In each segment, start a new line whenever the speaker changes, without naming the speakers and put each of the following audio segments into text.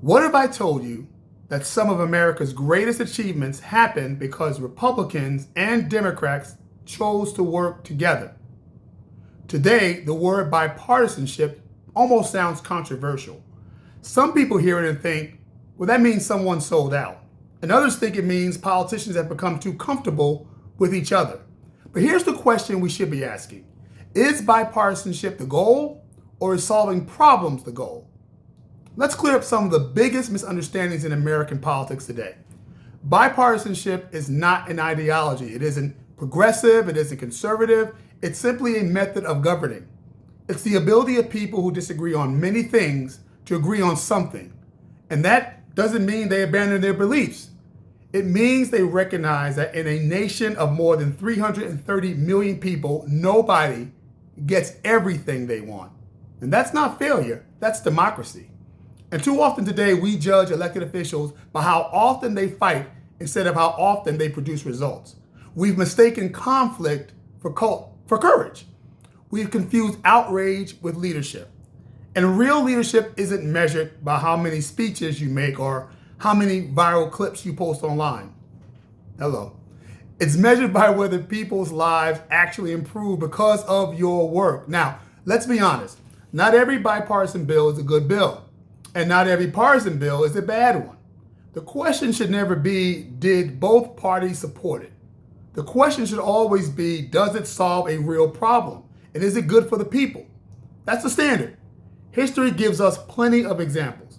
What if I told you that some of America's greatest achievements happened because Republicans and Democrats chose to work together? Today, the word bipartisanship almost sounds controversial. Some people hear it and think, well, that means someone sold out. And others think it means politicians have become too comfortable with each other. But here's the question we should be asking. Is bipartisanship the goal, or is solving problems the goal? Let's clear up some of the biggest misunderstandings in American politics today. Bipartisanship is not an ideology. It isn't progressive, it isn't conservative. It's simply a method of governing. It's the ability of people who disagree on many things to agree on something. And that doesn't mean they abandon their beliefs. It means they recognize that in a nation of more than 330 million people, nobody gets everything they want. And that's not failure, that's democracy. And too often today, we judge elected officials by how often they fight instead of how often they produce results. We've mistaken conflict for courage. We've confused outrage with leadership. And real leadership isn't measured by how many speeches you make or how many viral clips you post online. Hello. It's measured by whether people's lives actually improve because of your work. Now, let's be honest. Not every bipartisan bill is a good bill. And not every partisan bill is a bad one. The question should never be, did both parties support it? The question should always be, does it solve a real problem? And is it good for the people? That's the standard. History gives us plenty of examples.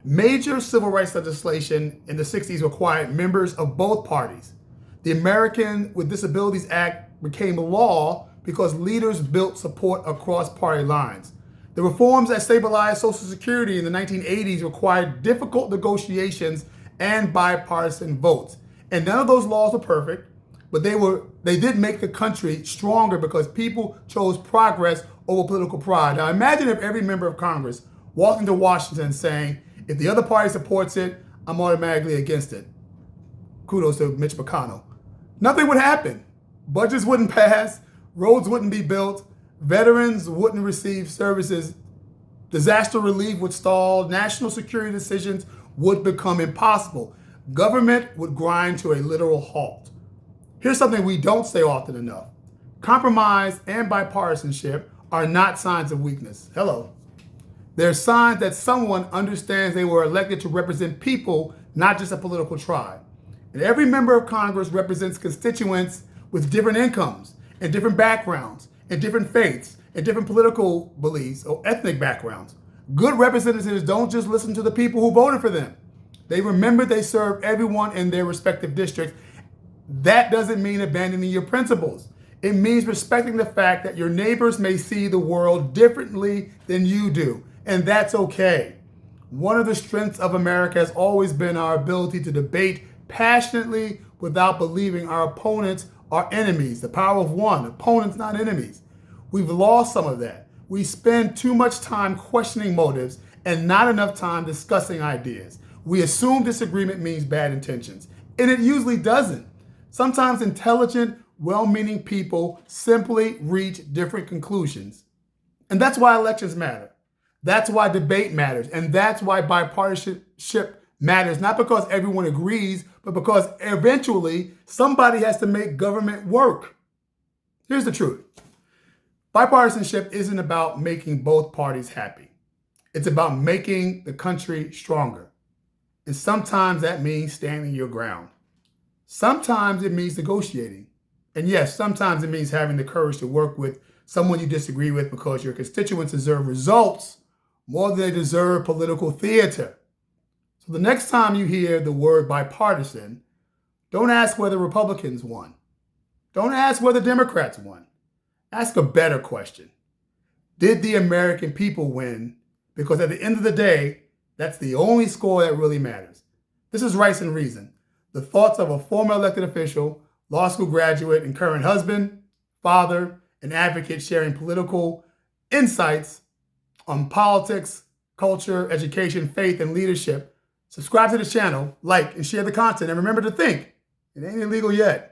Major civil rights legislation in the 60s required members of both parties. The American with Disabilities Act became law because leaders built support across party lines. The reforms that stabilized Social Security in the 1980s required difficult negotiations and bipartisan votes. And none of those laws were perfect, but they did make the country stronger because people chose progress over political pride. Now imagine if every member of Congress walked into Washington saying, if the other party supports it, I'm automatically against it. Kudos to Mitch McConnell. Nothing would happen. Budgets wouldn't pass, roads wouldn't be built, veterans wouldn't receive services, disaster relief would stall, national security decisions would become impossible. Government would grind to a literal halt. Here's something we don't say often enough. Compromise and bipartisanship are not signs of weakness. Hello. They're signs that someone understands they were elected to represent people, not just a political tribe. And every member of Congress represents constituents with different incomes and different backgrounds and different faiths and different political beliefs or ethnic backgrounds. Good representatives don't just listen to the people who voted for them. They remember they serve everyone in their respective districts. That doesn't mean abandoning your principles. It means respecting the fact that your neighbors may see the world differently than you do, and that's okay. One of the strengths of America has always been our ability to debate passionately without believing our opponents are enemies. The power of one, opponents, not enemies. We've lost some of that. We spend too much time questioning motives and not enough time discussing ideas. We assume disagreement means bad intentions, and it usually doesn't. Sometimes intelligent, well-meaning people simply reach different conclusions. And that's why elections matter. That's why debate matters. And that's why bipartisanship matters, not because everyone agrees, but because eventually somebody has to make government work. Here's the truth. Bipartisanship isn't about making both parties happy. It's about making the country stronger. And sometimes that means standing your ground. Sometimes it means negotiating. And yes, sometimes it means having the courage to work with someone you disagree with because your constituents deserve results more than they deserve political theater. So the next time you hear the word bipartisan, don't ask whether Republicans won. Don't ask whether Democrats won. Ask a better question. Did the American people win? Because at the end of the day, that's the only score that really matters. This is Rice and Reason, the thoughts of a former elected official, law school graduate, and current husband, father, and advocate sharing political insights on politics, culture, education, faith, and leadership. Subscribe to the channel, like, and share the content. And remember to think, it ain't illegal yet.